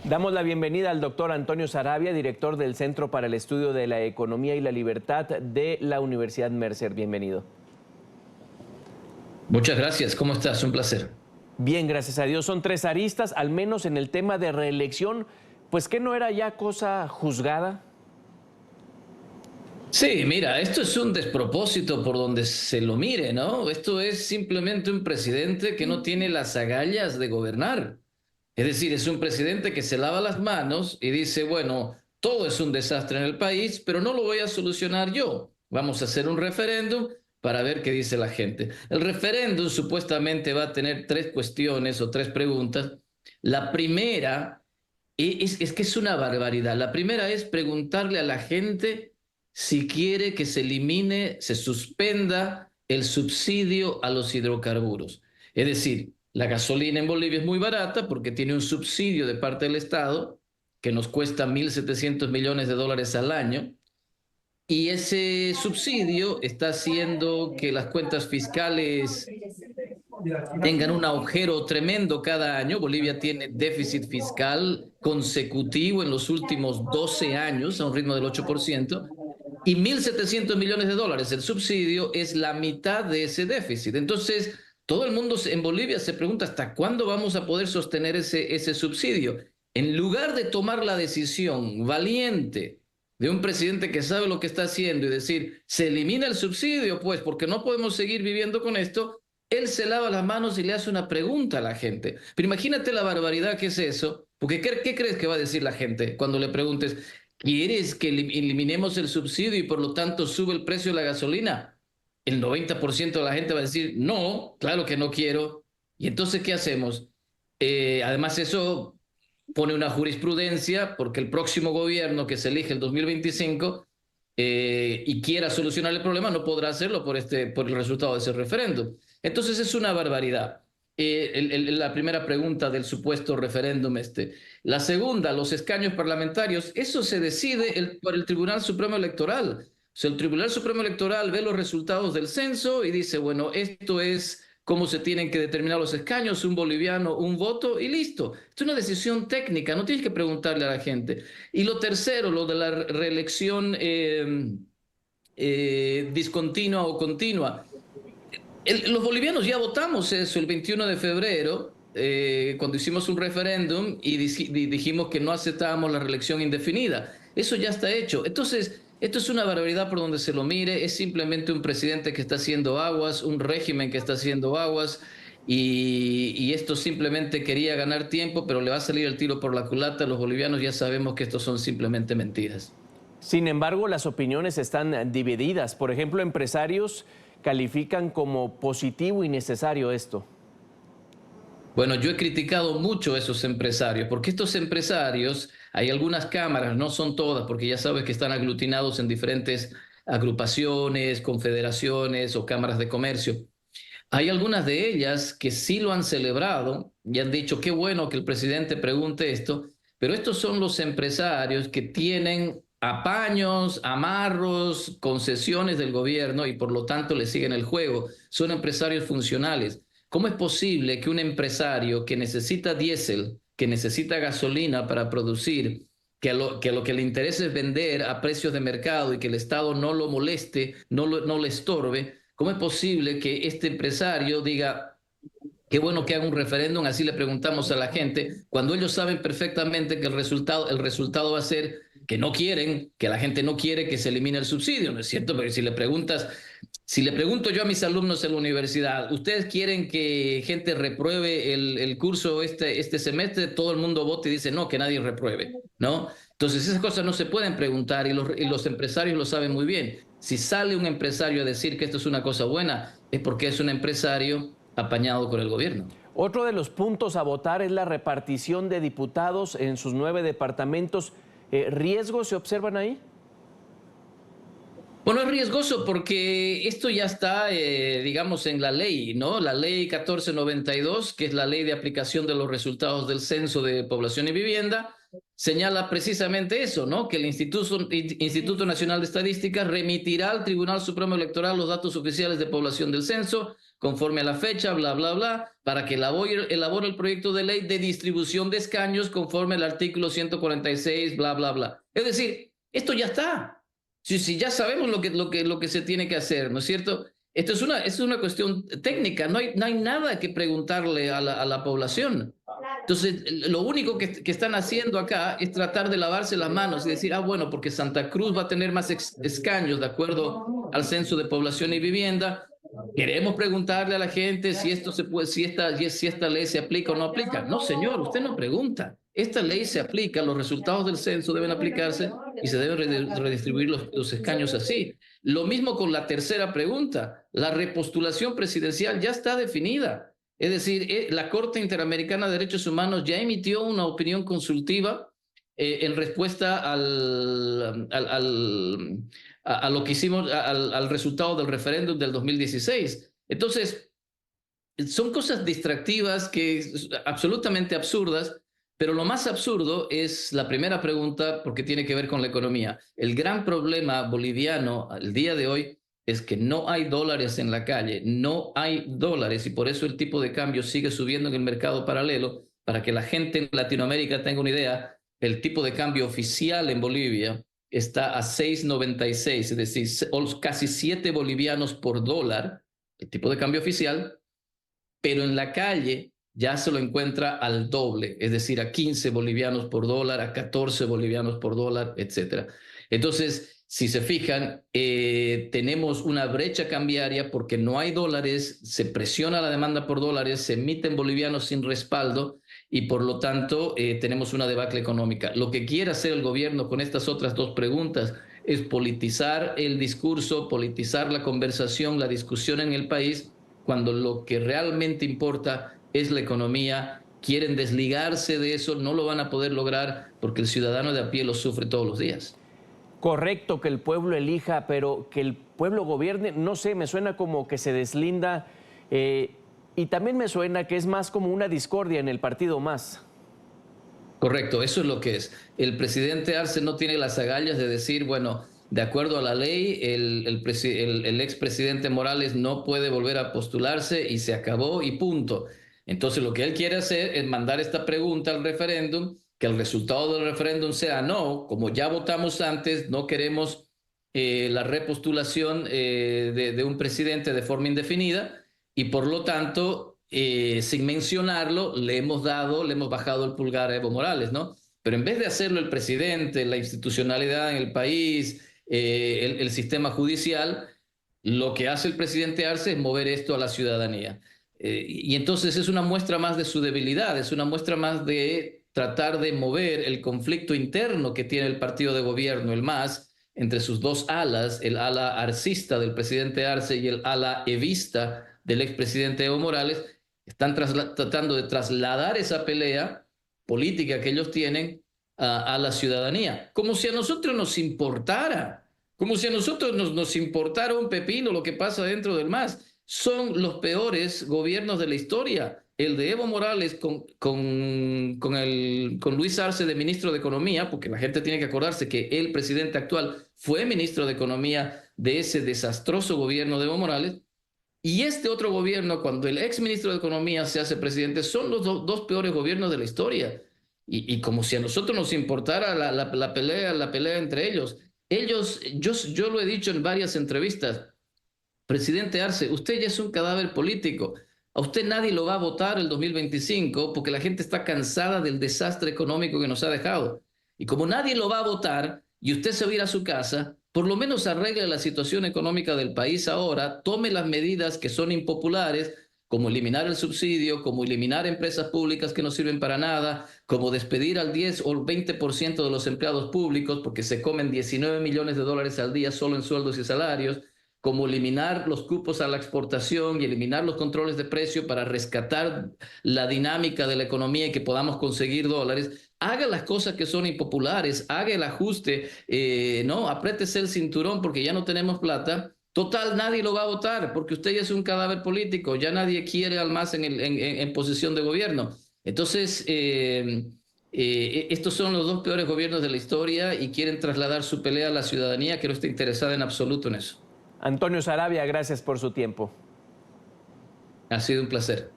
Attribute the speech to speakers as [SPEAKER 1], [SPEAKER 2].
[SPEAKER 1] Damos la bienvenida al doctor Antonio Saravia, director del Centro para el Estudio de la Economía y la Libertad de la Universidad Mercer. Bienvenido.
[SPEAKER 2] Muchas gracias. ¿Cómo estás? Un placer.
[SPEAKER 1] Bien, gracias a Dios. Son tres aristas, al menos en el tema de reelección. Pues, ¿qué no era ya cosa juzgada?
[SPEAKER 2] Sí, mira, esto es un despropósito por donde se lo mire, ¿no? Esto es simplemente un presidente que no tiene las agallas de gobernar. Es decir, es un presidente que se lava las manos y dice, bueno, todo es un desastre en el país, pero no lo voy a solucionar yo. Vamos a hacer un referéndum para ver qué dice la gente. El referéndum supuestamente va a tener tres cuestiones o tres preguntas. La primera es que es una barbaridad. La primera es preguntarle a la gente si quiere que se elimine, se suspenda el subsidio a los hidrocarburos. Es decir, la gasolina en Bolivia es muy barata porque tiene un subsidio de parte del Estado que nos cuesta 1.700 millones de dólares al año. Y ese subsidio está haciendo que las cuentas fiscales tengan un agujero tremendo cada año. Bolivia tiene déficit fiscal consecutivo en los últimos 12 años a un ritmo del 8%. Y 1.700 millones de dólares el subsidio es la mitad de ese déficit. Entonces, todo el mundo en Bolivia se pregunta hasta cuándo vamos a poder sostener ese subsidio. En lugar de tomar la decisión valiente de un presidente que sabe lo que está haciendo y decir, se elimina el subsidio, pues, porque no podemos seguir viviendo con esto, él se lava las manos y le hace una pregunta a la gente. Pero imagínate la barbaridad que es eso, porque ¿qué crees que va a decir la gente cuando le preguntes, ¿quieres que eliminemos el subsidio y por lo tanto sube el precio de la gasolina? El 90% de la gente va a decir, no, claro que no quiero. ¿Y entonces qué hacemos? Además eso pone una jurisprudencia porque el próximo gobierno que se elige el 2025 y quiera solucionar el problema no podrá hacerlo por el resultado de ese referéndum. Entonces es una barbaridad. La primera pregunta del supuesto referéndum este. La segunda, los escaños parlamentarios, eso se decide por el Tribunal Supremo Electoral. O sea, el Tribunal Supremo Electoral ve los resultados del censo y dice, bueno, esto es cómo se tienen que determinar los escaños, un boliviano, un voto y listo. Es una decisión técnica, no tienes que preguntarle a la gente. Y lo tercero, lo de la reelección discontinua o continua. Los bolivianos ya votamos eso el 21 de febrero, cuando hicimos un referéndum y dijimos que no aceptábamos la reelección indefinida. Eso ya está hecho. Entonces, esto es una barbaridad por donde se lo mire. Es simplemente un presidente que está haciendo aguas, un régimen que está haciendo aguas, y esto simplemente quería ganar tiempo, pero le va a salir el tiro por la culata. Los bolivianos ya sabemos que estos son simplemente mentiras.
[SPEAKER 1] Sin embargo, las opiniones están divididas. Por ejemplo, empresarios califican como positivo y necesario esto.
[SPEAKER 2] Bueno, yo he criticado mucho a esos empresarios, porque estos empresarios, hay algunas cámaras, no son todas, porque ya sabes que están aglutinados en diferentes agrupaciones, confederaciones o cámaras de comercio. Hay algunas de ellas que sí lo han celebrado y han dicho, qué bueno que el presidente pregunte esto, pero estos son los empresarios que tienen apaños, amarros, concesiones del gobierno y por lo tanto le siguen el juego. Son empresarios funcionales. ¿Cómo es posible que un empresario que necesita diésel, que necesita gasolina para producir, que a lo que le interesa es vender a precios de mercado y que el Estado no lo moleste, no le estorbe? ¿Cómo es posible que este empresario diga, qué bueno que haga un referéndum, así le preguntamos a la gente, cuando ellos saben perfectamente que el resultado va a ser que no quieren, que la gente no quiere que se elimine el subsidio, ¿no es cierto? Porque si le pregunto yo a mis alumnos en la universidad, ¿ustedes quieren que gente repruebe el curso este semestre? Todo el mundo vota y dice, no, que nadie repruebe, ¿no? Entonces esas cosas no se pueden preguntar y los empresarios lo saben muy bien. Si sale un empresario a decir que esto es una cosa buena, es porque es un empresario apañado con el gobierno.
[SPEAKER 1] Otro de los puntos a votar es la repartición de diputados en sus 9 departamentos. ¿Riesgos se observan ahí?
[SPEAKER 2] Bueno, es riesgoso porque esto ya está, digamos, en la ley, ¿no? La ley 1492, que es la ley de aplicación de los resultados del Censo de Población y Vivienda, señala precisamente eso, ¿no? Que el Instituto Nacional de Estadística remitirá al Tribunal Supremo Electoral los datos oficiales de población del censo, conforme a la fecha, bla, bla, bla, para que elabore el proyecto de ley de distribución de escaños conforme al artículo 146, bla, bla, bla. Es decir, esto ya está. Sí, ya sabemos lo que se tiene que hacer, ¿no es cierto? Esto es una cuestión técnica, no hay nada que preguntarle a la población. Entonces, lo único que están haciendo acá es tratar de lavarse las manos y decir, ah, bueno, porque Santa Cruz va a tener más escaños de acuerdo al Censo de Población y Vivienda. Queremos preguntarle a la gente si esto se puede, si esta ley se aplica o no aplica. No, señor, usted no pregunta. Esta ley se aplica, los resultados del censo deben aplicarse y se deben redistribuir los escaños así. Lo mismo con la tercera pregunta. La repostulación presidencial ya está definida. Es decir, la Corte Interamericana de Derechos Humanos ya emitió una opinión consultiva en respuesta a lo que hicimos, al resultado del referéndum del 2016. Entonces, son cosas distractivas absolutamente absurdas, pero lo más absurdo es la primera pregunta porque tiene que ver con la economía. El gran problema boliviano al día de hoy es que no hay dólares en la calle, no hay dólares y por eso el tipo de cambio sigue subiendo en el mercado paralelo. Para que la gente en Latinoamérica tenga una idea, el tipo de cambio oficial en Bolivia está a 6.96, es decir, casi 7 bolivianos por dólar, el tipo de cambio oficial, pero en la calle ya se lo encuentra al doble, es decir, a 15 bolivianos por dólar, a 14 bolivianos por dólar, etc. Entonces, si se fijan, tenemos una brecha cambiaria porque no hay dólares, se presiona la demanda por dólares, se emiten bolivianos sin respaldo y por lo tanto tenemos una debacle económica. Lo que quiere hacer el gobierno con estas otras dos preguntas es politizar el discurso, politizar la conversación, la discusión en el país, cuando lo que realmente importa es la economía. Quieren desligarse de eso, no lo van a poder lograr porque el ciudadano de a pie lo sufre todos los días.
[SPEAKER 1] Correcto que el pueblo elija, pero que el pueblo gobierne, no sé, me suena como que se deslinda y también me suena que es más como una discordia en el partido más.
[SPEAKER 2] Correcto, eso es lo que es. El presidente Arce no tiene las agallas de decir, bueno, de acuerdo a la ley, el expresidente Morales no puede volver a postularse y se acabó y punto. Entonces lo que él quiere hacer es mandar esta pregunta al referéndum, que el resultado del referéndum sea no, como ya votamos antes, no queremos la repostulación de un presidente de forma indefinida y por lo tanto, sin mencionarlo, le hemos bajado el pulgar a Evo Morales, ¿no? Pero en vez de hacerlo el presidente, la institucionalidad en el país, el sistema judicial, lo que hace el presidente Arce es mover esto a la ciudadanía. Y entonces es una muestra más de su debilidad, es una muestra más de tratar de mover el conflicto interno que tiene el partido de gobierno, el MAS, entre sus dos alas, el ala arcista del presidente Arce y el ala evista del expresidente Evo Morales. Están tratando de trasladar esa pelea política que ellos tienen a la ciudadanía, como si a nosotros nos importara, como si a nosotros nos importara un pepino lo que pasa dentro del MAS. Son los peores gobiernos de la historia. El de Evo Morales con Luis Arce de ministro de Economía, porque la gente tiene que acordarse que el presidente actual fue ministro de Economía de ese desastroso gobierno de Evo Morales, y este otro gobierno, cuando el ex ministro de Economía se hace presidente, son los dos peores gobiernos de la historia. Y como si a nosotros nos importara la pelea entre ellos. Yo lo he dicho en varias entrevistas, presidente Arce, usted ya es un cadáver político. A usted nadie lo va a votar el 2025 porque la gente está cansada del desastre económico que nos ha dejado. Y como nadie lo va a votar y usted se va a ir a su casa, por lo menos arregle la situación económica del país ahora, tome las medidas que son impopulares, como eliminar el subsidio, como eliminar empresas públicas que no sirven para nada, como despedir al 10 o el 20% de los empleados públicos porque se comen 19 millones de dólares al día solo en sueldos y salarios, como eliminar los cupos a la exportación y eliminar los controles de precio para rescatar la dinámica de la economía y que podamos conseguir dólares, haga las cosas que son impopulares, haga el ajuste, no, apriétese el cinturón porque ya no tenemos plata. Total, nadie lo va a votar porque usted ya es un cadáver político, ya nadie quiere al MAS en posición de gobierno. Entonces, estos son los dos peores gobiernos de la historia y quieren trasladar su pelea a la ciudadanía que no está interesada en absoluto en eso.
[SPEAKER 1] Antonio Saravia, gracias por su tiempo.
[SPEAKER 2] Ha sido un placer.